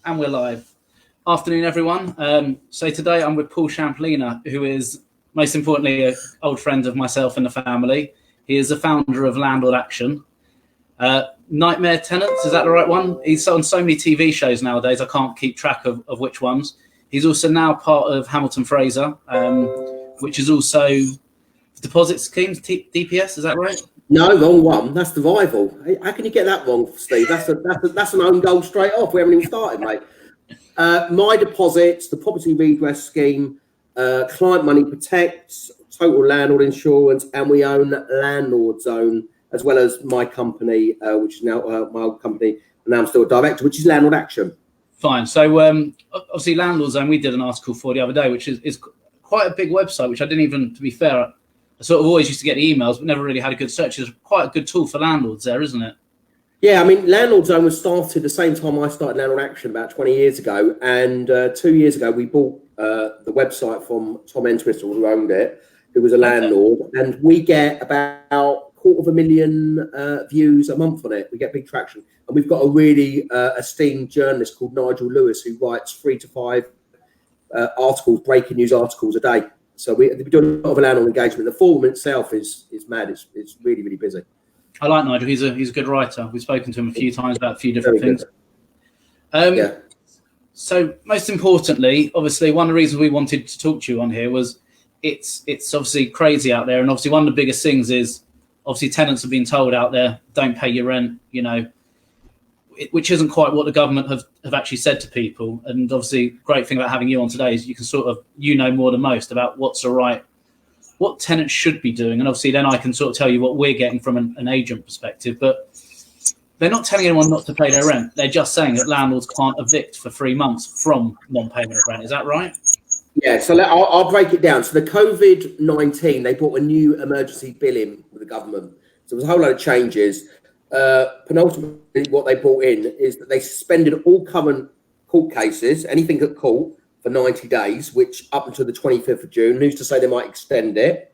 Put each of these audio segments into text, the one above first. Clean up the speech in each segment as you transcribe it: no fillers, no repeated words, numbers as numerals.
And we're live. Afternoon, everyone. So today I'm with Paul Shamplina, who is, most importantly, an old friend of myself and the family. He is the founder of Landlord Action. Nightmare Tenants, is that the right one? He's on so many TV shows nowadays, I can't keep track of which ones. He's also now part of Hamilton Fraser, which is also deposit schemes, DPS, is that right? No, wrong one. That's the rival. How can you get that wrong, Steve? That's an own goal straight off. We haven't even started, mate. My Deposits, the Property Redress Scheme, Client Money Protects, Total Landlord Insurance, and we own Landlord Zone, as well as my company, which is now my old company, and now I'm still a director, which is Landlord Action. Fine. So obviously Landlord Zone, we did an article for the other day, which is quite a big website, which I didn't even, to be fair, I sort of always used to get the emails, but never really had a good search. It's quite a good tool for landlords there, isn't it? Yeah, I mean, Landlord Zone was started the same time I started Landlord Action about 20 years ago. And 2 years ago, we bought the website from Tom Entwistle, who owned it, who was a landlord. Okay. And we get about 250,000 views a month on it. We get big traction. And we've got a really esteemed journalist called Nigel Lewis, who writes 3 to 5 articles, breaking news articles a day. So we do a lot of landlord engagement. The forum itself is mad. It's really, really busy. I like Nigel. He's a good writer. We've spoken to him a few times about a few different things. Yeah. So most importantly, obviously, one of the reasons we wanted to talk to you on here was it's obviously crazy out there. And obviously one of the biggest things is obviously tenants have been told out there, don't pay your rent, which isn't quite what the government have actually said to people. And obviously, great thing about having you on today is you can sort of, more than most about what tenants should be doing. And obviously then I can sort of tell you what we're getting from an agent perspective, but they're not telling anyone not to pay their rent. They're just saying that landlords can't evict for 3 months from non-payment of rent. Is that right? Yeah, so I'll break it down. So the COVID-19, they brought a new emergency bill in with the government. So there was a whole load of changes. Penultimately, what they brought in is that they suspended all current court cases, anything at court, for 90 days, which up until the 25th of June, who's to say they might extend it,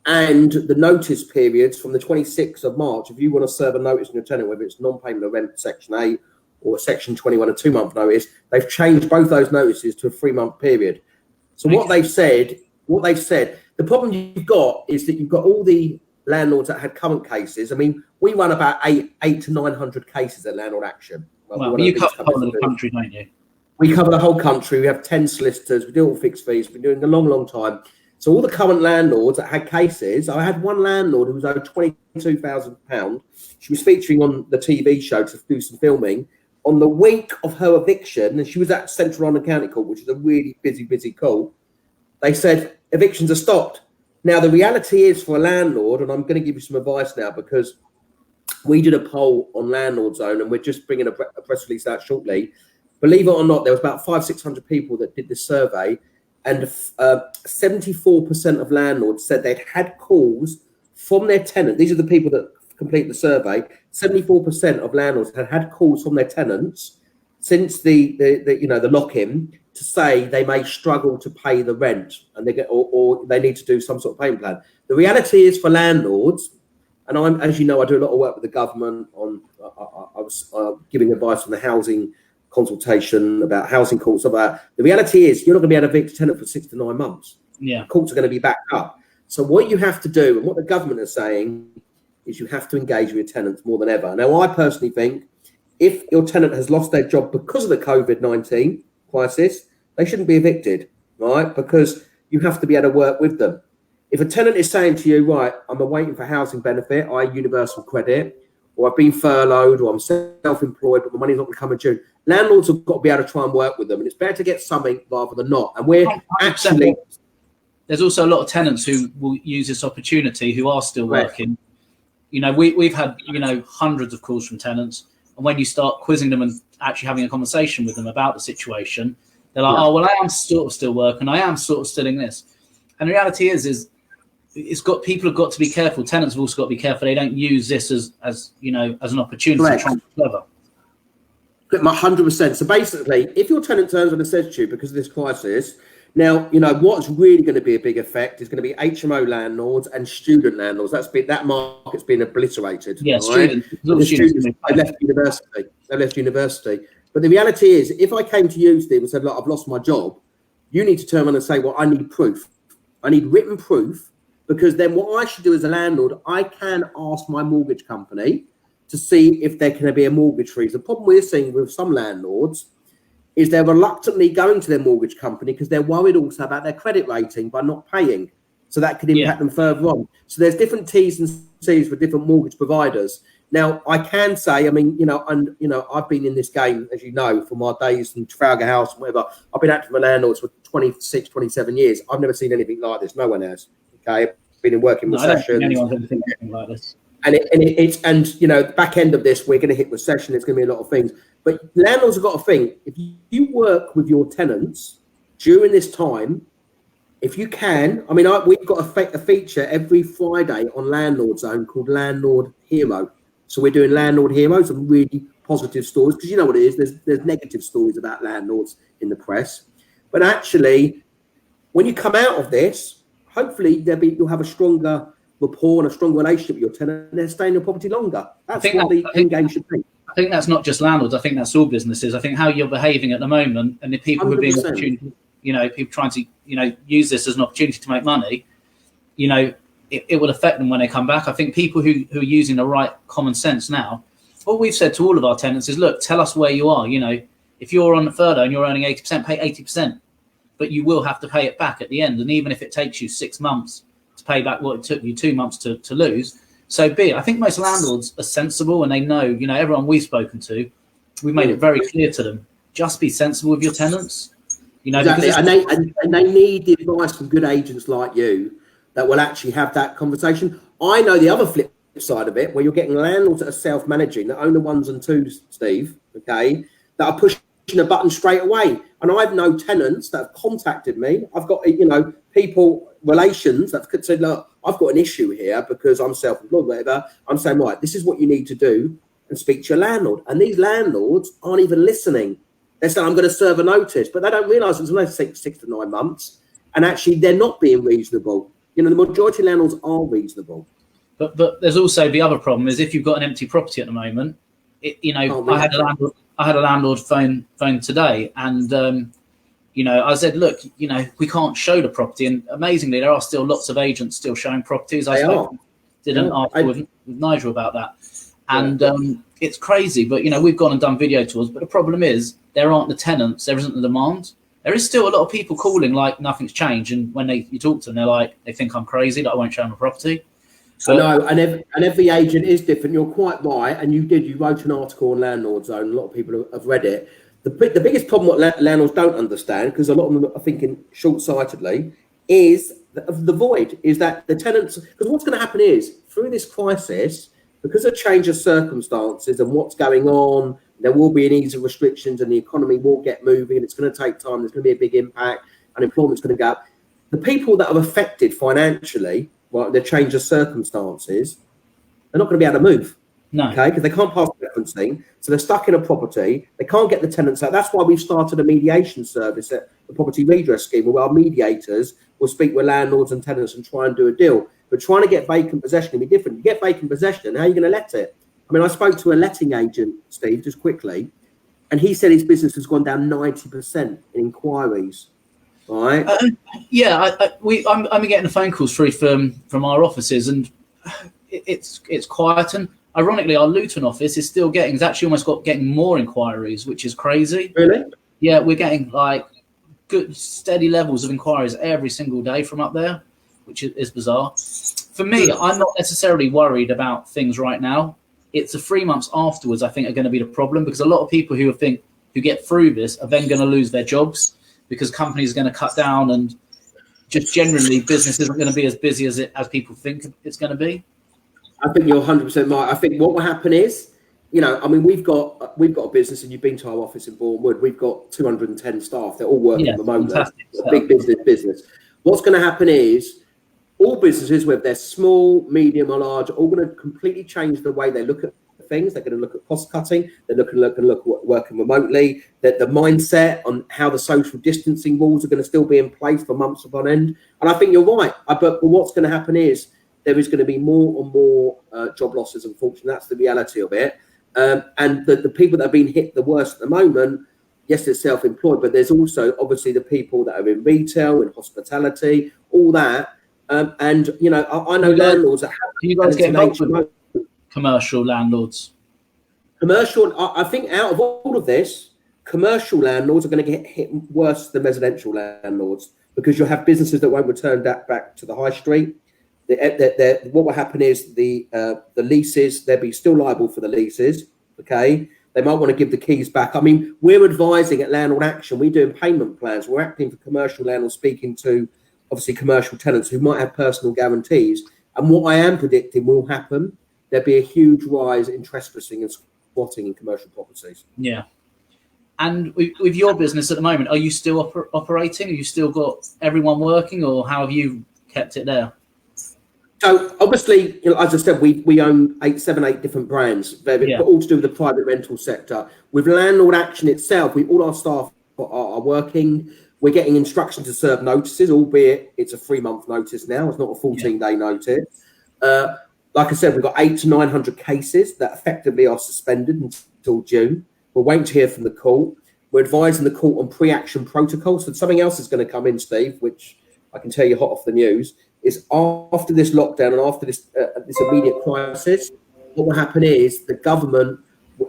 and the notice periods from the 26th of March. If you want to serve a notice in your tenant, whether it's non-payment of rent, Section 8, or Section 21, a 2-month notice, they've changed both those notices to a 3-month period. So what they've said, the problem you've got is that you've got all the landlords that had current cases. I mean, we run about 800 to 900 cases at Landlord Action. Well, you cover the whole of the country, don't you? We cover the whole country. We have 10 solicitors. We do all fixed fees. We've been doing it a long, long time. So all the current landlords that had cases, I had one landlord who was owed £22,000. She was featuring on the TV show to do some filming. On the week of her eviction, and she was at Central London County Court, which is a really busy court, they said evictions are stopped. Now, the reality is for a landlord, and I'm going to give you some advice now because we did a poll on Landlord Zone and we're just bringing a press release out shortly. Believe it or not, there was about 500-600 people that did this survey, and 74% of landlords said they'd had calls from their tenant. These are the people that complete the survey. 74% of landlords had calls from their tenants since the lock-in to say they may struggle to pay the rent and or they need to do some sort of payment plan. The reality is for landlords, and as you know, I do a lot of work with the government on. I was giving advice on the housing consultation about housing courts. About the reality is you're not going to be able to evict a tenant for 6 to 9 months. Yeah, courts are going to be backed up. So what you have to do, and what the government is saying, is you have to engage with your tenants more than ever. Now, I personally think if your tenant has lost their job because of the COVID-19 crisis, they shouldn't be evicted, right? Because you have to be able to work with them. If a tenant is saying to you, right, I'm waiting for housing benefit, i.e. universal credit, or I've been furloughed, or I'm self-employed, but the money's not going to come in June, landlords have got to be able to try and work with them. And it's better to get something rather than not. And we're actually... There's also a lot of tenants who will use this opportunity who are still working. We've had, hundreds of calls from tenants. And when you start quizzing them and actually having a conversation with them about the situation, they're like, oh, well, I am sort of still working. I am sort of still in this. And the reality is people have got to be careful. Tenants have also got to be careful. They don't use this as an opportunity to try and be clever. 100%. So basically, if your tenant turns around and says to you because of this crisis, now, what's really going to be a big effect is going to be HMO landlords and student landlords. That market's been obliterated. Yeah, right? Students. They left university. But the reality is, if I came to you, Steve, and said, look, I've lost my job, you need to turn around and say, well, I need proof. I need written proof, because then what I should do as a landlord, I can ask my mortgage company to see if there can be a mortgage freeze. The problem we're seeing with some landlords is they're reluctantly going to their mortgage company because they're worried also about their credit rating by not paying. So that could impact them further on. So there's different T's and C's for different mortgage providers. Now, I can say, I mean, I've been in this game, as you know, from my days in Trafalgar House and whatever. I've been active with landlords for 26, 27 years. I've never seen anything like this. No one has. Okay, I've been in working recession. I don't think anyone's ever seen anything like this. And the back end of this, we're going to hit recession. There's going to be a lot of things. But landlords have got to think, if you work with your tenants during this time, if you can, I mean, we've got a feature every Friday on Landlord Zone called Landlord Hero. So we're doing Landlord Heroes, some really positive stories, because you know what it is. There's negative stories about landlords in the press. But actually, when you come out of this, hopefully you'll have a stronger rapport and a stronger relationship with your tenant, and they'll stay in your property longer. That's what the end game should be. I think that's not just landlords. I think that's all businesses. I think how you're behaving at the moment, and the people who are being opportunity, people trying to, use this as an opportunity to make money, it will affect them when they come back. I think people who are using the right common sense now, what we've said to all of our tenants is, look, tell us where you are. If you're on the furlough and you're earning 80%, pay 80%, but you will have to pay it back at the end. And even if it takes you 6 months to pay back what it took you 2 months to lose, so be it. I think most landlords are sensible, and they know, everyone we've spoken to, we've made it very clear to them, just be sensible with your tenants. Exactly. And they need the advice from good agents like you that will actually have that conversation. I know the other flip side of it, where you're getting landlords that are self-managing, that own the ones and twos, Steve, okay, that are pushing a button straight away. And I've known tenants that have contacted me. I've got, relations that could say, look, I've got an issue here because I'm self-employed, whatever. I'm saying, right, this is what you need to do, and speak to your landlord. And these landlords aren't even listening. They say, I'm going to serve a notice, but they don't realise it's only 6 to 9 months. And actually, they're not being reasonable. The majority of landlords are reasonable. But there's also the other problem is, if you've got an empty property at the moment, I had a landlord phone today, and I said, look, we can't show the property, and amazingly, there are still lots of agents still showing properties. I didn't argue with Nigel about that, and it's crazy. But we've gone and done video tours, but the problem is there aren't the tenants, there isn't the demand. There is still a lot of people calling like nothing's changed, and when you talk to them, they think I'm crazy that I won't show them a property. I know, and every agent is different. You're quite right, and you wrote an article on Landlord Zone. A lot of people have read it. The biggest problem what landlords don't understand, because a lot of them are thinking short-sightedly, is the void. Is that the tenants? Because what's going to happen is, through this crisis, because of change of circumstances and what's going on, there will be an ease of restrictions, and the economy will get moving, and it's going to take time. There's going to be a big impact, and employment's going to go up. The people that are affected financially, the change of circumstances, they're not going to be able to move. No. Okay, because they can't pass referencing, so they're stuck in a property. They can't get the tenants out. That's why we've started a mediation service at the Property Redress Scheme, where our mediators will speak with landlords and tenants and try and do a deal. But trying to get vacant possession can be different. You get vacant possession, and how are you going to let it? I mean, I spoke to a letting agent, Steve, just quickly, and he said his business has gone down 90% in inquiries. Right? I'm getting the phone calls through from our offices, and it's quiet. And ironically, our Luton office is actually almost getting more inquiries, which is crazy. Really? Yeah, we're getting good steady levels of inquiries every single day from up there, which is bizarre. For me, I'm not necessarily worried about things right now. It's the 3 months afterwards, I think, are going to be the problem, because a lot of people who get through this are then going to lose their jobs, because companies are going to cut down, and just generally business isn't going to be as busy as people think it's going to be. I think you're 100% right. I think what will happen is, we've got a business, and you've been to our office in Bournemouth. We've got 210 staff. They're all working remotely. A big business. What's going to happen is, all businesses, whether they're small, medium, or large, are all going to completely change the way they look at things. They're going to look at cost cutting. They're going to look at working remotely. That the mindset on how the social distancing rules are going to still be in place for months upon end. And I think you're right. But what's going to happen is, there is going to be more and more job losses. Unfortunately, that's the reality of it. And the people that have been hit the worst at the moment, yes, they're self-employed, but there's also obviously the people that are in retail, in hospitality, all that. And you know, I know landlords that have. Do you guys get involved with commercial landlords? Commercial, I think out of all of this, commercial landlords are going to get hit worse than residential landlords, because you'll have businesses that won't return that back to the high street. What will happen is the leases, they'll be still liable for the leases. Okay, they might want to give the keys back. I mean, we're advising at Landlord Action, we're doing payment plans. We're acting for commercial landlords, speaking to obviously commercial tenants who might have personal guarantees. And what I am predicting will happen, there'll be a huge rise in trespassing and squatting in commercial properties. Yeah. And with your business at the moment, are you still operating? Have you still got everyone working, or how have you kept it there? So obviously, you know, as I said, we own 8 different brands, but all to do with the private rental sector. With Landlord Action itself, all our staff are working. We're getting instructions to serve notices, albeit it's a 3-month notice now. It's not a 14-day notice. Like I said, we've got 800 to 900 cases that effectively are suspended until June. We're waiting to hear from the court. We're advising the court on pre-action protocols. So something else is going to come in, Steve, which I can tell you hot off the news, is after this lockdown and after this immediate crisis, what will happen is the government,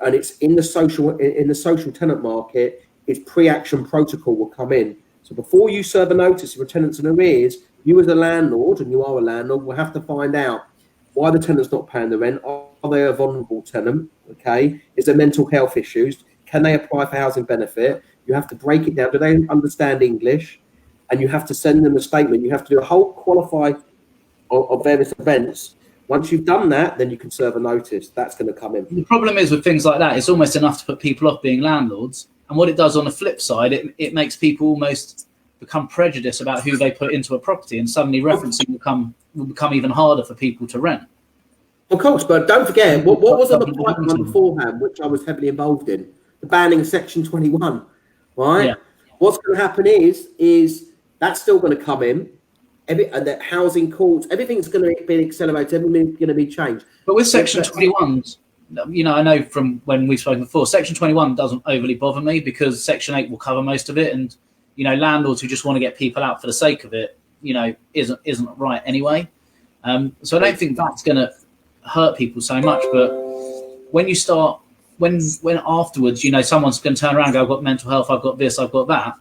and it's in the social tenant market, its pre-action protocol will come in. So before you serve a notice of a tenant's in arrears, you as a landlord, and you are a landlord, will have to find out why the tenant's not paying the rent. Are they a vulnerable tenant? Okay. Is there mental health issues? Can they apply for housing benefit? You have to break it down. Do they understand English? And you have to send them a statement. You have to do a whole qualify of various events. Once you've done that, then you can serve a notice. That's going to come in. The problem is with things like that, it's almost enough to put people off being landlords. And what it does on the flip side, it makes people almost become prejudiced about who they put into a property, and suddenly referencing will become even harder for people to rent. Of course, but don't forget, what was on the pipeline beforehand, which I was heavily involved in, the banning of Section 21, right? Yeah. What's going to happen is that's still going to come in. And that housing courts, everything's going to be accelerated, everything's going to be changed. But with Section 21s, you know, I know from when we've spoken before, Section 21 doesn't overly bother me, because Section 8 will cover most of it. And, you know, landlords who just want to get people out for the sake of it, you know, isn't right anyway. So I don't think that's going to hurt people so much. But when you start, when afterwards, you know, someone's going to turn around and go, I've got mental health, I've got this, I've got that,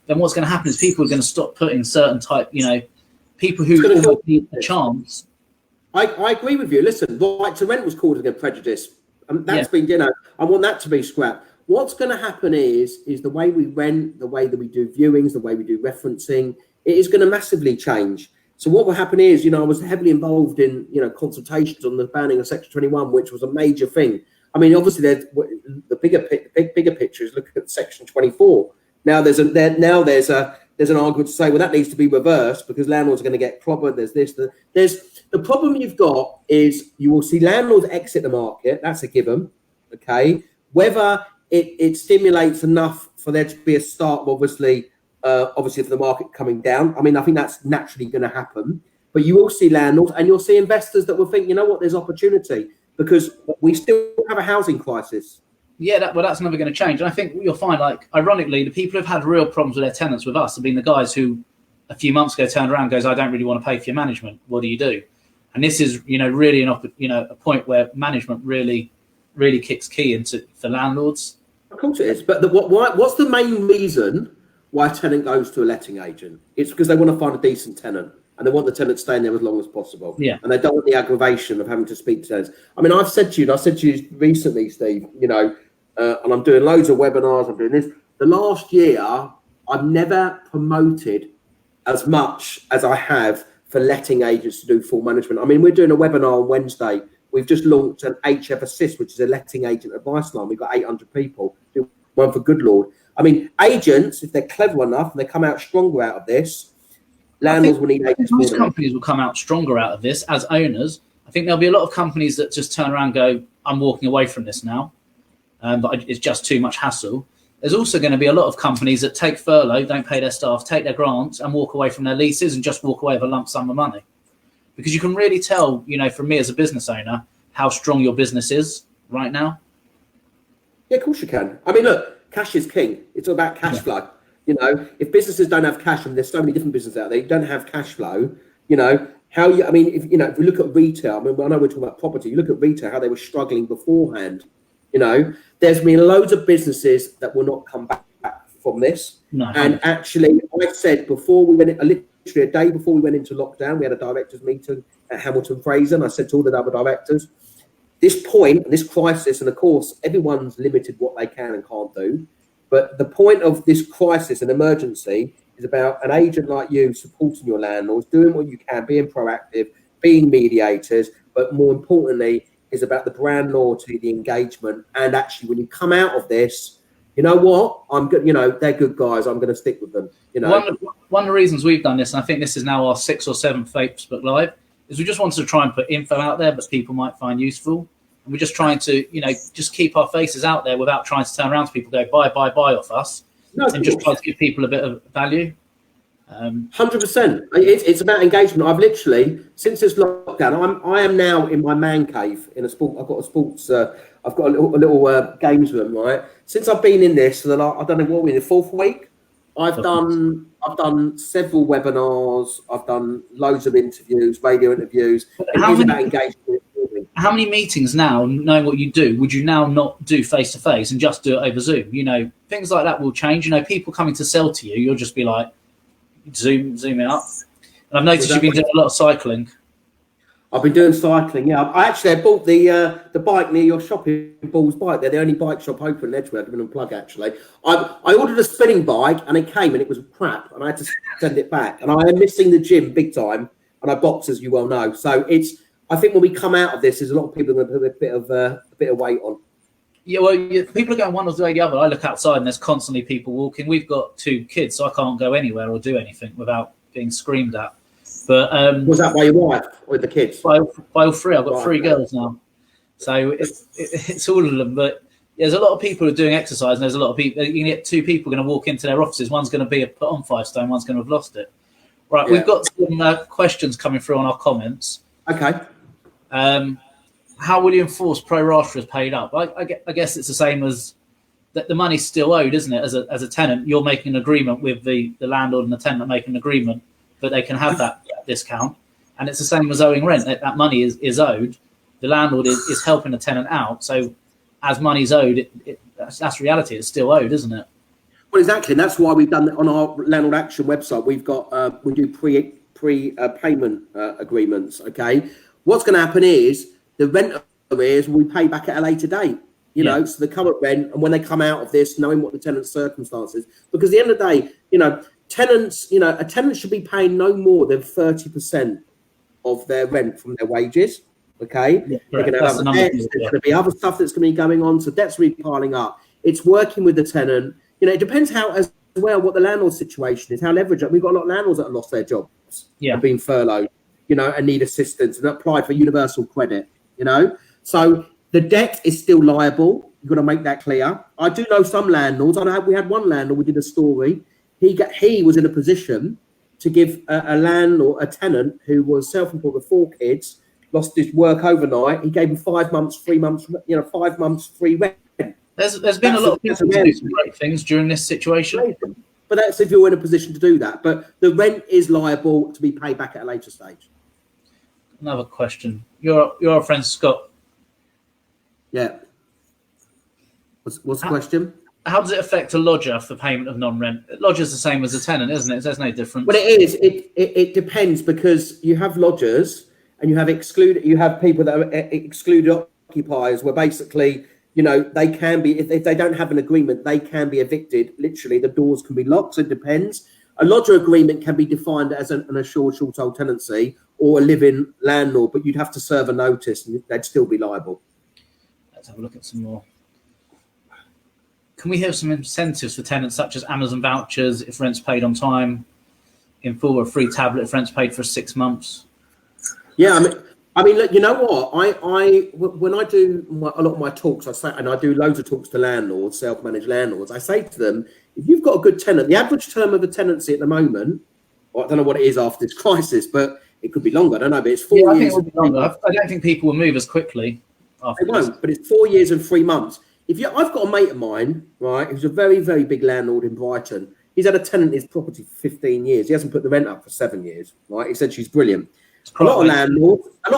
then what's going to happen is people are going to stop putting certain type, you know, people who need a chance. I agree with you. Listen, right to rent was called against prejudice. That's been, you know, I want that to be scrapped. What's going to happen is the way we rent, the way that we do viewings, the way we do referencing, it is going to massively change. So what will happen is, you know, I was heavily involved in, you know, consultations on the banning of Section 21, which was a major thing. I mean, obviously, the bigger picture is looking at Section 24. Now there's an argument to say, well, that needs to be reversed because landlords are going to get clobbered. The problem you've got is you will see landlords exit the market. That's a given. Okay, whether it stimulates enough for there to be a start, obviously for the market coming down. I mean, I think that's naturally going to happen. But you will see landlords and you'll see investors that will think, you know what, there's opportunity because we still have a housing crisis. Yeah, that's never going to change. And I think you'll find, like, ironically, the people who've had real problems with their tenants with us have been the guys who a few months ago turned around and goes, I don't really want to pay for your management. What do you do? And this is, you know, really a point where management really kicks key into for landlords. Of course it is. But what's the main reason why a tenant goes to a letting agent? It's because they want to find a decent tenant and they want the tenant staying there as long as possible. Yeah. And they don't want the aggravation of having to speak to tenants. I mean, I said to you recently, Steve, you know, and I'm doing loads of webinars, I'm doing this. The last year, I've never promoted as much as I have for letting agents to do full management. I mean, we're doing a webinar on Wednesday. We've just launched an HF Assist, which is a letting agent advice line. We've got 800 people, do one for good Lord. I mean, agents, if they're clever enough and they come out stronger out of this, landlords will need agents. Most companies will come out stronger out of this as owners. I think there'll be a lot of companies that just turn around and go, I'm walking away from this now. But it's just too much hassle. There's also going to be a lot of companies that take furlough, don't pay their staff, take their grants and walk away from their leases and just walk away with a lump sum of money. Because you can really tell, you know, from me as a business owner, how strong your business is right now. Yeah, of course you can. I mean, look, cash is king. It's all about cash flow. You know, if businesses don't have cash, and there's so many different businesses out there, you don't have cash flow, you know, how you, I mean, if you know, if we look at retail, I mean, I know we're talking about property, you look at retail, how they were struggling beforehand, you know, there's been loads of businesses that will not come back from this. No. And actually, I said before we went, literally a day before we went into lockdown, we had a directors meeting at Hamilton Fraser, and I said to all the other directors, this point, this crisis, and of course, everyone's limited what they can and can't do. But the point of this crisis and emergency is about an agent like you supporting your landlords, doing what you can, being proactive, being mediators, but more importantly, is about the brand loyalty, the engagement. And actually, when you come out of this, you know what? I'm good. You know, they're good guys. I'm going to stick with them. You know, one of the reasons we've done this, and I think this is now our 6th or 7th Facebook Live, is we just wanted to try and put info out there that people might find useful. And we're just trying to, you know, just keep our faces out there without trying to turn around to people, go buy off us, and just try to give people a bit of value. 100%. It's about engagement. I've literally, since this lockdown, I am now in my man cave in a sport. I've got a sports. I've got a little games room, right? Since I've been in this for the last, I don't know what we're in the 4th week. I've done several webinars. I've done loads of interviews, radio interviews. It's about engagement. How many meetings now, knowing what you do, would you now not do face-to-face and just do it over Zoom? You know, things like that will change. You know, people coming to sell to you, you'll just be like, zoom it up. And I've noticed you've been doing a lot of cycling. I've been doing cycling, yeah. I bought the bike near your shop in Ball's Bike. They're the only bike shop open in Edgware. I've given them a plug, actually. I ordered a spinning bike, and it came, and it was crap, and I had to send it back. And I am missing the gym big time, and I box, as you well know. So I think when we come out of this, there's a lot of people going to put a bit of weight on. Yeah, well, people are going one or the other. I look outside and there's constantly people walking. We've got 2 kids, so I can't go anywhere or do anything without being screamed at. But was that by your wife or the kids? By all 3. I've got 3 girls now, so it's all of them. But there's a lot of people who are doing exercise, and there's a lot of people. You can get 2 people going to walk into their offices. One's going to be put on 5 stone. One's going to have lost it. Right, We've got some questions coming through on our comments. Okay. How will you enforce pro rata as paid up? I guess it's the same as that. The money's still owed, isn't it? As a tenant, you're making an agreement with the landlord, and the tenant make an agreement that they can have that discount. And it's the same as owing rent. That money is owed. The landlord is helping the tenant out. So as money's owed, that's reality. It's still owed, isn't it? Well, exactly. And that's why we've done on our Landlord Action website. We've got we do pre-payment agreements. Okay. What's going to happen is the rent arrears will be paid back at a later date, you know, so the current rent, and when they come out of this, knowing what the tenant's circumstances, because at the end of the day, you know, tenants, you know, a tenant should be paying no more than 30% of their rent from their wages, okay? Yeah, they're going to have debts, there's going to be other stuff that's going to be going on, so debts will be piling up. It's working with the tenant. You know, it depends how, as well, what the landlord situation is, how leveraged. We've got a lot of landlords that have lost their jobs and been furloughed, you know, and need assistance and applied for universal credit, you know. So the debt is still liable. You've got to make that clear. I do know some landlords. We had one landlord, we did a story. He was in a position to give a tenant who was self-employed with 4 kids, lost his work overnight. He gave him 5 months, 3 months, 5 months free rent. There's been a lot of people who do some great things during this situation. But that's if you're in a position to do that. But the rent is liable to be paid back at a later stage. Another question. Your friend Scott. Yeah. What's the question? How does it affect a lodger for payment of non-rent? Lodger's the same as a tenant, isn't it? There's no difference. Well, it is. It depends, because you have lodgers and you have people that are excluded occupiers, where basically, you know, they can be, if they don't have an agreement, they can be evicted. Literally, the doors can be locked. So it depends. A lodger agreement can be defined as an assured short-hold tenancy or a living landlord, but you'd have to serve a notice and they'd still be liable. Let's have a look at some more. Can we have some incentives for tenants, such as Amazon vouchers if rent's paid on time, in full, or a free tablet if rent's paid for 6 months? Yeah, I mean, look, you know what? When I do a lot of my talks, I do loads of talks to landlords, self-managed landlords. I say to them, if you've got a good tenant, the average term of a tenancy at the moment, well, I don't know what it is after this crisis, but it could be longer. I don't know, but it's 4 years. I think it will be longer. I don't think people will move as quickly. They won't, but it's 4 years and 3 months. I've got a mate of mine, right, who's a very, very big landlord in Brighton. He's had a tenant in his property for 15 years. He hasn't put the rent up for 7 years, right? He said she's brilliant. A lot of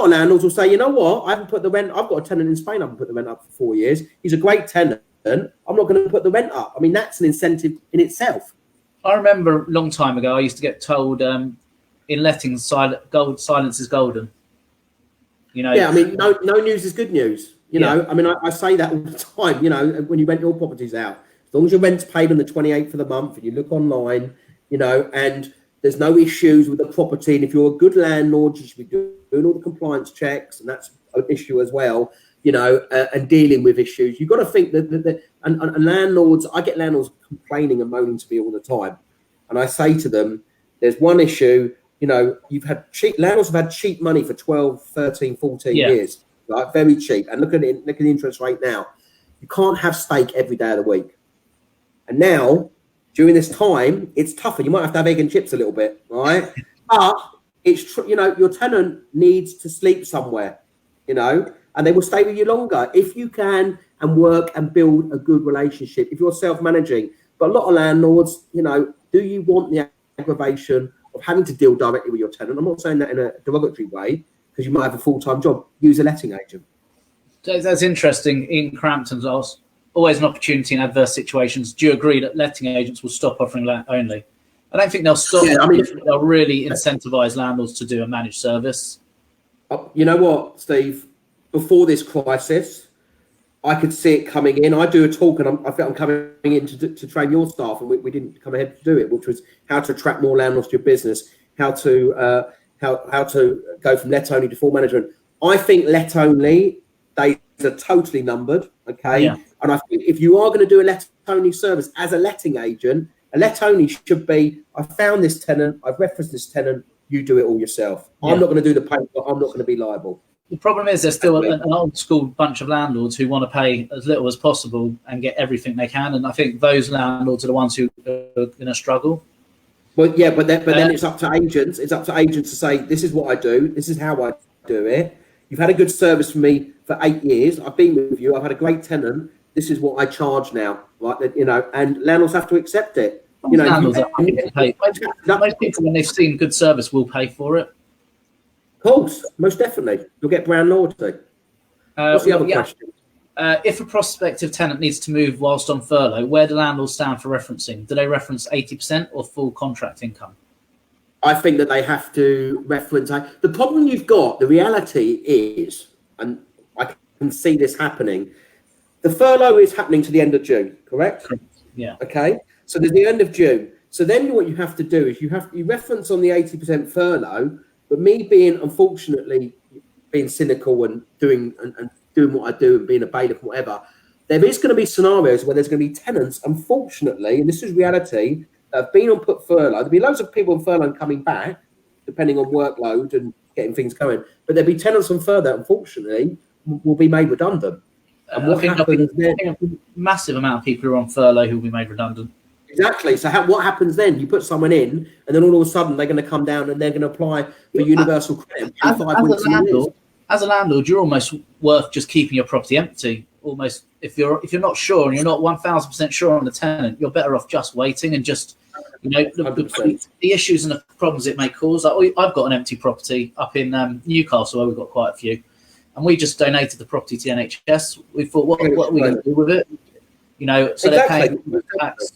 landlords will say, you know what? I haven't put the rent. I've got a tenant in Spain. I haven't put the rent up for 4 years. He's a great tenant. I'm not going to put the rent up. I mean, that's an incentive in itself. I remember a long time ago, I used to get told in lettings, silence is golden. You know. Yeah, I mean, no news is good news. You know, I mean, I say that all the time. You know, when you rent your properties out, as long as your rent's paid on the 28th of the month, and you look online, you know, and there's no issues with the property. And if you're a good landlord, you should be doing all the compliance checks, and that's an issue as well. You know, and dealing with issues. You've got to think that and landlords, I get landlords complaining and moaning to me all the time. And I say to them, there's one issue, you know, landlords have had cheap money for 12, 13, 14 years, right? Very cheap. And look at the interest rate now. You can't have steak every day of the week. And now, during this time, it's tougher. You might have to have egg and chips a little bit, right? But it's, you know, your tenant needs to sleep somewhere, you know, and they will stay with you longer if you can and work and build a good relationship, if you're self-managing. But a lot of landlords, you know, do you want the aggravation of having to deal directly with your tenant? I'm not saying that in a derogatory way, because you might have a full-time job. Use a letting agent. That's interesting. In Crampton, there's always an opportunity in adverse situations. Do you agree that letting agents will stop offering let only? I don't think they'll stop. Yeah, I mean, they'll really incentivize landlords to do a managed service. You know what, Steve? Before this crisis, I could see it coming in. I do a talk, and I felt I'm coming in to train your staff, and we didn't come ahead to do it, which was how to attract more landlords to your business, how to go from let only to full management. I think let only days are totally numbered. Okay, and I think if you are going to do a let only service as a letting agent, a let only should be: I found this tenant, I've referenced this tenant, you do it all yourself. I'm not going to do the payment. I'm not going to be liable. The problem is there's still an old school bunch of landlords who want to pay as little as possible and get everything they can, and I think those landlords are the ones who are going to struggle. Well, yeah, but then it's up to agents. It's up to agents to say, this is what I do. This is how I do it. You've had a good service from me for 8 years. I've been with you. I've had a great tenant. This is what I charge now, right? You know, and landlords have to accept it. You know, landlords are happy to pay. Most people, when they've seen good service, will pay for it. Of course, most definitely. You'll get brand loyalty. What's the other question? If a prospective tenant needs to move whilst on furlough, where do landlords stand for referencing? Do they reference 80% or full contract income? I think that they have to reference. The problem you've got, the reality is, and I can see this happening, the furlough is happening to the end of June, correct? Yeah. Okay. So there's the end of June. So then what you have to do is you reference on the 80% furlough, but me being, unfortunately, being cynical and doing what I do and being a bailiff and whatever, there is going to be scenarios where there's going to be tenants, unfortunately, and this is reality, that have been on put furlough. There'll be loads of people on furlough coming back, depending on workload and getting things going. But there'll be tenants on furlough, unfortunately, will be made redundant. And what happens then? A massive amount of people who are on furlough who will be made redundant. Exactly. So what happens then? You put someone in, and then all of a sudden they're going to come down and they're going to apply for universal credit. As a landlord, you're almost worth just keeping your property empty. Almost, if you're not sure and you're not 1,000% sure on the tenant, you're better off just waiting and just, you know, the issues and the problems it may cause. Like, I've got an empty property up in Newcastle where we've got quite a few, and we just donated the property to the NHS. We thought, what are we going to do with it? You know, so they're paying tax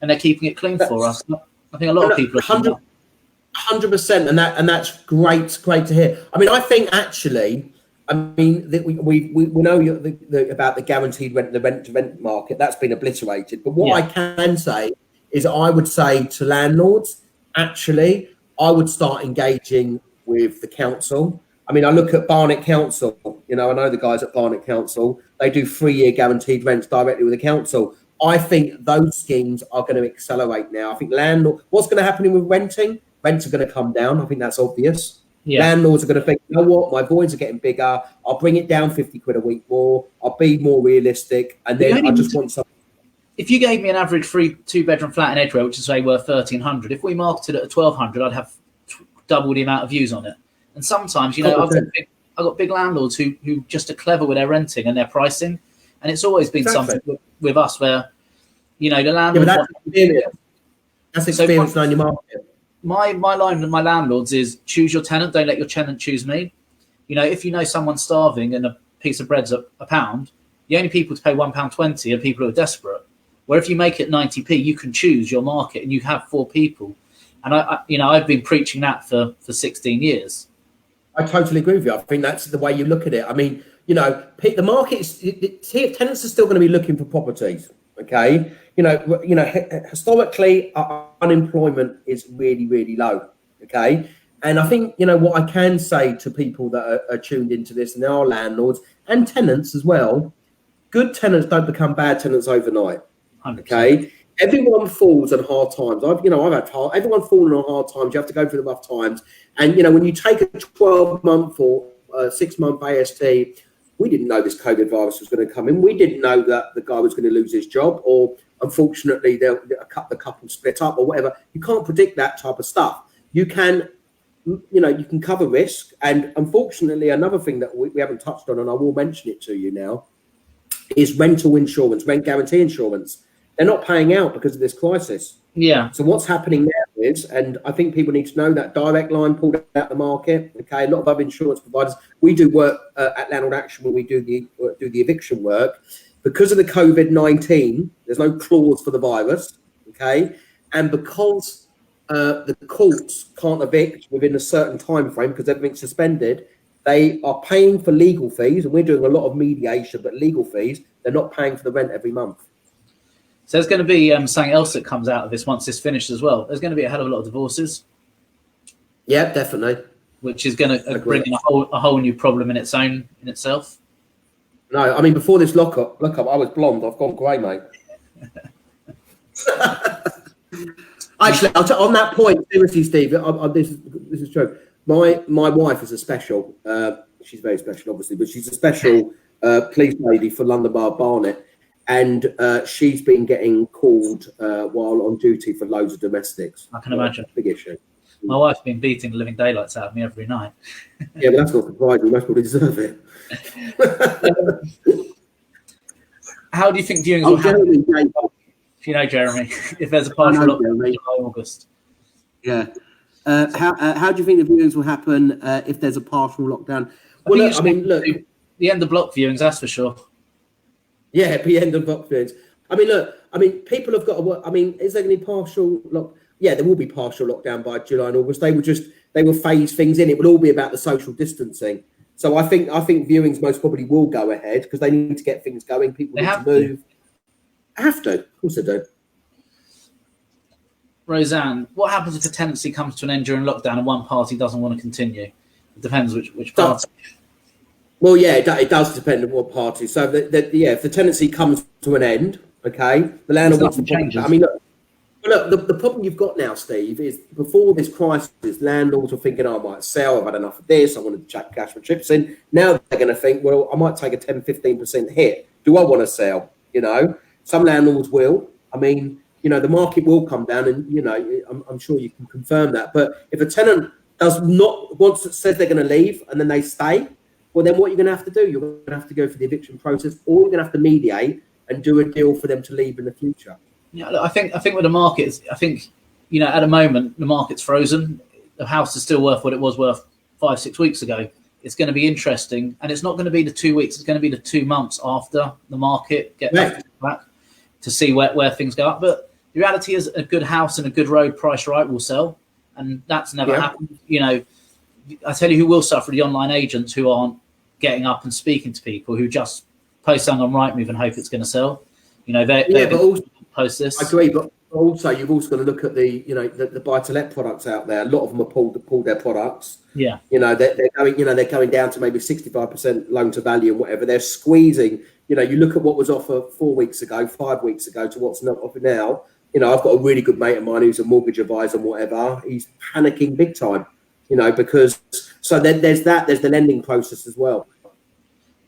and they're keeping it clean for us. I think a lot of people are 100%, and that's great to hear. I mean, I think actually, that we know about the guaranteed rent, the rent to rent market. That's been obliterated. But what I can say is, I would say to landlords, actually, I would start engaging with the council. I mean, I look at Barnet Council. You know, I know the guys at Barnet Council. They do 3-year guaranteed rents directly with the council. I think those schemes are going to accelerate now. I think what's going to happen with renting? Rents are going to come down. I think that's obvious. Yeah. Landlords are going to think, you know what, my voids are getting bigger. I'll bring it down 50 quid a week more. I'll be more realistic. And then I just want something. If you gave me an average 2-bedroom flat in Edgware, which is say worth 1,300, if we marketed it at 1,200, I'd have double the amount of views on it. And sometimes, you know, I've got big landlords who just are clever with their renting and their pricing. And it's always been something with us where, the landlord. That's experience knowing your market. My line with my landlords is choose your tenant. Don't let your tenant choose me. If you know someone's starving and a piece of bread's £1, the only people to pay £1.20 are people who are desperate. Where if you make it 90p, you can choose your market and you have 4 people. And I've been preaching that for 16 years. I totally agree with you. I think that's the way you look at it. I mean, the market is, tenants are still going to be looking for properties. Okay, historically, unemployment is really, really low. Okay, and I think what I can say to people that are tuned into this, and there are landlords and tenants as well. Good tenants don't become bad tenants overnight. 100%. Okay, everyone falls on hard times. Everyone falling on hard times. You have to go through the rough times. And when you take a 12-month or 6-month AST, we didn't know this COVID virus was going to come in. We didn't know that the guy was going to lose his job, or unfortunately, the couple split up, or whatever. You can't predict that type of stuff. You can, you can cover risk. And unfortunately, another thing that we haven't touched on, and I will mention it to you now, is rental insurance, rent guarantee insurance. They're not paying out because of this crisis. Yeah. So what's happening now is, and I think people need to know that Direct Line pulled out the market. Okay, a lot of other insurance providers. We do work at Landlord Action where we do the eviction work. Because of the COVID-19, there's no clause for the virus. Okay, and because the courts can't evict within a certain time frame because everything's suspended, they are paying for legal fees, and we're doing a lot of mediation, but legal fees, they're not paying for the rent every month. So there's going to be something else that comes out of this once this finished as well. There's going to be a hell of a lot of divorces. Yeah, definitely. Which is going to bring in a whole new problem in itself. No, I mean, before this lockup, I was blonde. I've gone grey, mate. Actually, on that point, seriously, Steve, this is true. My wife is a special. She's very special, obviously, but she's a special police lady for London Barnet. And she's been getting called while on duty for loads of domestics. I can imagine. Big issue. My wife's been beating the living daylights out of me every night. Yeah, but that's not surprising. Most people deserve it. How do you think viewings will happen? If you know Jeremy, if there's a partial lockdown in July, August. Yeah. How do you think the viewings will happen if there's a partial lockdown? Well, look, the end of block viewings, that's for sure. Yeah, the end of block viewings. People have got to work. Is there going to be partial lock? Yeah, there will be partial lockdown by July and August. They will phase things in. It will all be about the social distancing. So I think viewings most probably will go ahead because they need to get things going. People need to move. Have to. Of course they do. Roseanne, what happens if a tenancy comes to an end during lockdown and one party doesn't want to continue? It depends which party. Well, yeah, it does depend on what party. So, if the tenancy comes to an end, okay, the landlord wants to change. Look, the problem you've got now, Steve, is before this crisis, landlords were thinking, I might sell, I've had enough of this, I want to chuck cash for chips in. Now they're going to think, well, I might take a 10, 15% hit. Do I want to sell? Some landlords will. The market will come down, and, I'm sure you can confirm that. But if a tenant says they're going to leave and then they stay, well, then what you're going to have to do, you're going to have to go through the eviction process, or you're going to have to mediate and do a deal for them to leave in the future. Yeah, look, I think with the markets, at the moment the market's frozen. The house is still worth what it was worth 5-6 weeks ago. It's going to be interesting, and it's not going to be the 2 weeks. It's going to be the 2 months after the market gets back to see where things go up. But the reality is, a good house and a good road priced right will sell, and that's never happened. I tell you who will suffer: the online agents who aren't getting up and speaking to people, who just post something on Rightmove and hope it's going to sell. But also, post this. I agree, but also you've also got to look at the buy-to-let products out there. A lot of them have pulled their products. Yeah, they're going down to maybe 65% loan to value and whatever. They're squeezing. You look at what was offered 4 weeks ago, 5 weeks ago, to what's not offered now. I've got a really good mate of mine who's a mortgage advisor and whatever. He's panicking big time. Because there's the lending process as well.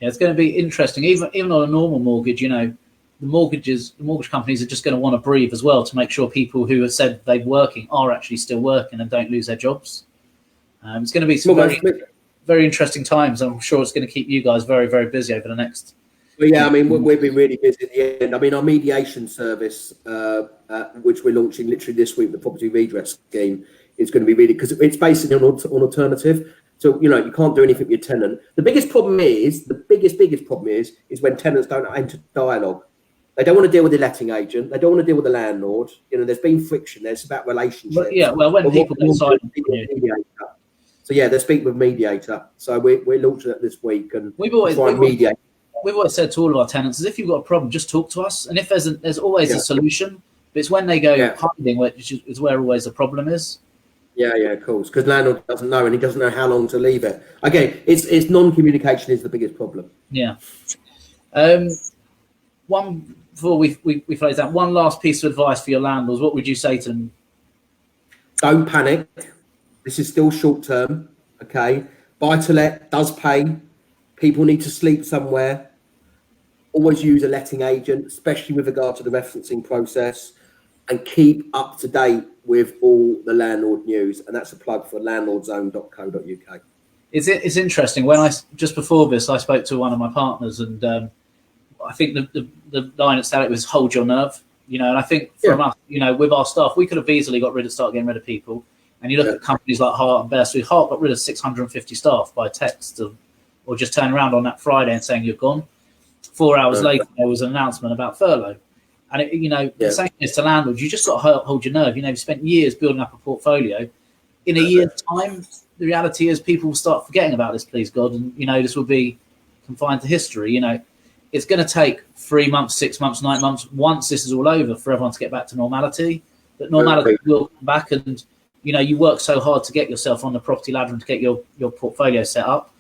Yeah, it's going to be interesting. Even on a normal mortgage, the mortgage companies are just going to want to breathe as well to make sure people who have said they're working are actually still working and don't lose their jobs. It's going to be some very, very interesting times. I'm sure it's going to keep you guys very, very busy over the next Well, yeah, I mean, we'll be really busy at the end. I mean, our mediation service, which we're launching literally this week, the property redress scheme, is going to be really, because it's basically an alternative. So, you know, you can't do anything with your tenant. The biggest problem is, the biggest problem is when tenants don't enter dialogue. They don't want to deal with the letting agent. They don't want to deal with the landlord. You know, there's been friction there. It's about relationships. Well, yeah, well, when people get silent. So, yeah, they speak with mediator. So we're launching it this week, and we've always said to all of our tenants, is if you've got a problem, just talk to us. And if there's always a solution, but it's when they go hiding, which is where always the problem is. Yeah, of course, because landlord doesn't know, and he doesn't know how long to leave it. Again, it's non-communication is the biggest problem. Yeah. Before we close out, one last piece of advice for your landlords. What would you say to them? Don't panic. This is still short term. Okay, buy to let does pay. People need to sleep somewhere. Always use a letting agent, especially with regard to the referencing process, and keep up to date with all the landlord news. And that's a plug for landlordzone.co.uk. It's interesting. When just before this, I spoke to one of my partners, and I think the line at Static was "hold your nerve," you know. And I think from us, you know, with our staff, we could have easily start getting rid of people. And you look at companies like Hart and Best. Hart got rid of 650 staff by text, or just turn around on that Friday and saying you're gone. 4 hours later, there was an announcement about furlough. And the same is to landlords. You just got to hold your nerve. You know, you've spent years building up a portfolio. In a year's time, the reality is people will start forgetting about this, please God, and you know this will be confined to history. You know, it's going to take 3 months, 6 months, 9 months, once this is all over, for everyone to get back to normality. But normality will come back, and you know, you work so hard to get yourself on the property ladder and to get your portfolio set up.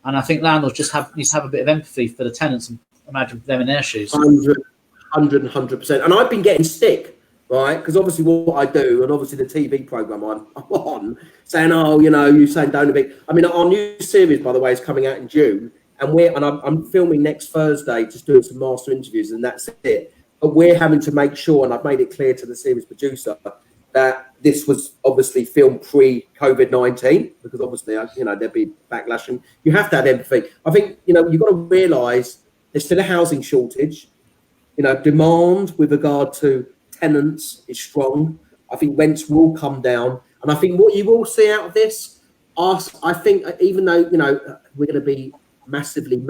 And I think landlords just need to have a bit of empathy for the tenants and imagine them in their shoes. 100%. And I've been getting stick, right? Because obviously what I do, and obviously the TV program I'm on, saying, oh, you know, you're saying don't evict. I mean, our new series, by the way, is coming out in June, and I'm filming next Thursday, just doing some master interviews, and that's it. But we're having to make sure, and I've made it clear to the series producer, that this was obviously filmed pre-COVID-19, because obviously, you know, there'd be backlash, and you have to have empathy. I think, you know, you've got to realise there's still a housing shortage. You know, demand with regard to tenants is strong. I think rents will come down. And I think what you will see out of this, I think, even though, you know, we're going to be massively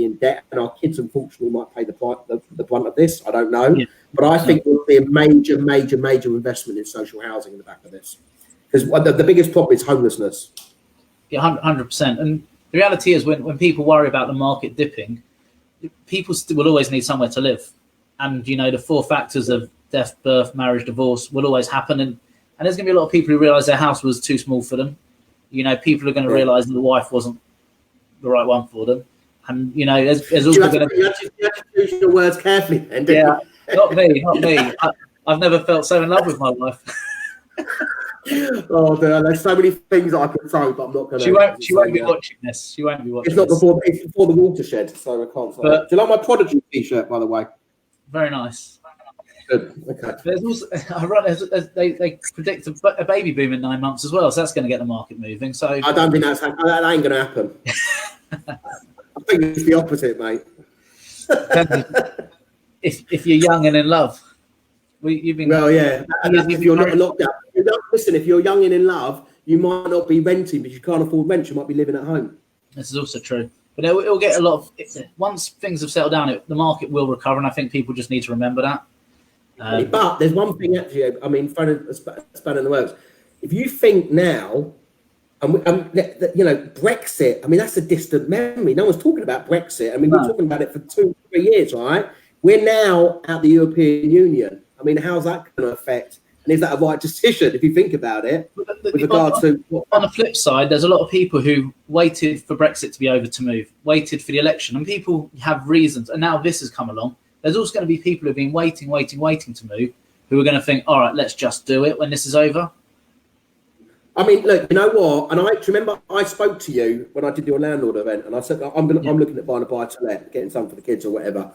in debt, and our kids, unfortunately, might pay the brunt of this, I don't know. Yeah. But I think there will be a major investment in social housing in the back of this. Because the biggest problem is homelessness. Yeah, 100%. And the reality is when people worry about the market dipping, people will always need somewhere to live. And, you know, the 4 factors of death, birth, marriage, divorce will always happen. And there's going to be a lot of people who realise their house was too small for them. You know, people are going to realise that the wife wasn't the right one for them. And, you know, there's also going to be... You have to choose your words carefully then, yeah, not me. I've never felt so in love with my wife. Oh, dear, there's so many things I could throw, but I'm not going to... She won't be watching this. She won't be watching this. It's before the watershed, so I can't say. Do you like my Prodigy T-shirt, by the way? Very nice. Good. Okay. There's also, they predict a baby boom in 9 months as well, so that's going to get the market moving. So I don't think that ain't going to happen. I think it's the opposite, mate. if you're young and in love, you've been. Well, yeah. If you're not locked up, listen. If you're young and in love, you might not be renting, but you can't afford rent. You might be living at home. This is also true. But it'll get a lot of... Once things have settled down, the market will recover, and I think people just need to remember that. But there's one thing, actually, I mean, throwing a span in the works. If you think now, you know, Brexit, I mean, that's a distant memory. No one's talking about Brexit. I mean, we're talking about it for 2-3 years, right? We're now out the European Union. I mean, how's that going to affect? And is that a right decision if you think about it? With regard to on the flip side, there's a lot of people who waited for Brexit to be over to move, waited for the election, and people have reasons. And now this has come along. There's also going to be people who've been waiting to move, who are going to think, all right, let's just do it when this is over. I mean, look, you know what? And I remember I spoke to you when I did your landlord event, and I said I'm looking at buying a buy-to-let, getting some for the kids or whatever.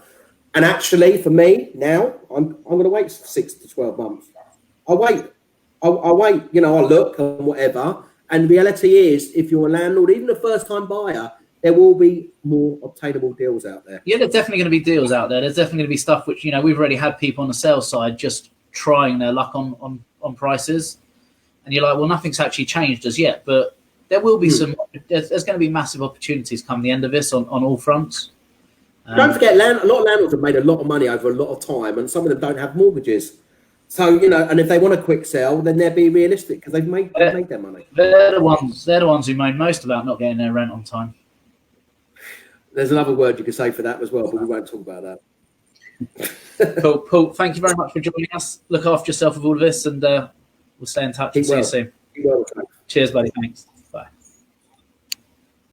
And actually, for me now, I'm going to wait 6 to 12 months. I'll wait. I'll wait. You know, I'll look and whatever. And the reality is, if you're a landlord, even a first-time buyer, there will be more obtainable deals out there. Yeah, there's definitely going to be deals out there. There's definitely going to be stuff which, we've already had people on the sales side just trying their luck on prices. And you're like, well, nothing's actually changed as yet. But there will be there's going to be massive opportunities come the end of this on all fronts. Don't forget, a lot of landlords have made a lot of money over a lot of time, and some of them don't have mortgages. So, and if they want a quick sell, then they'll be realistic because they've made their money. They're the ones who moan most about not getting their rent on time. There's another word you could say for that as well, but we won't talk about that. Cool. Paul, thank you very much for joining us. Look after yourself with all of this, and we'll stay in touch and see you soon. Keep well. Cheers, buddy. Thanks.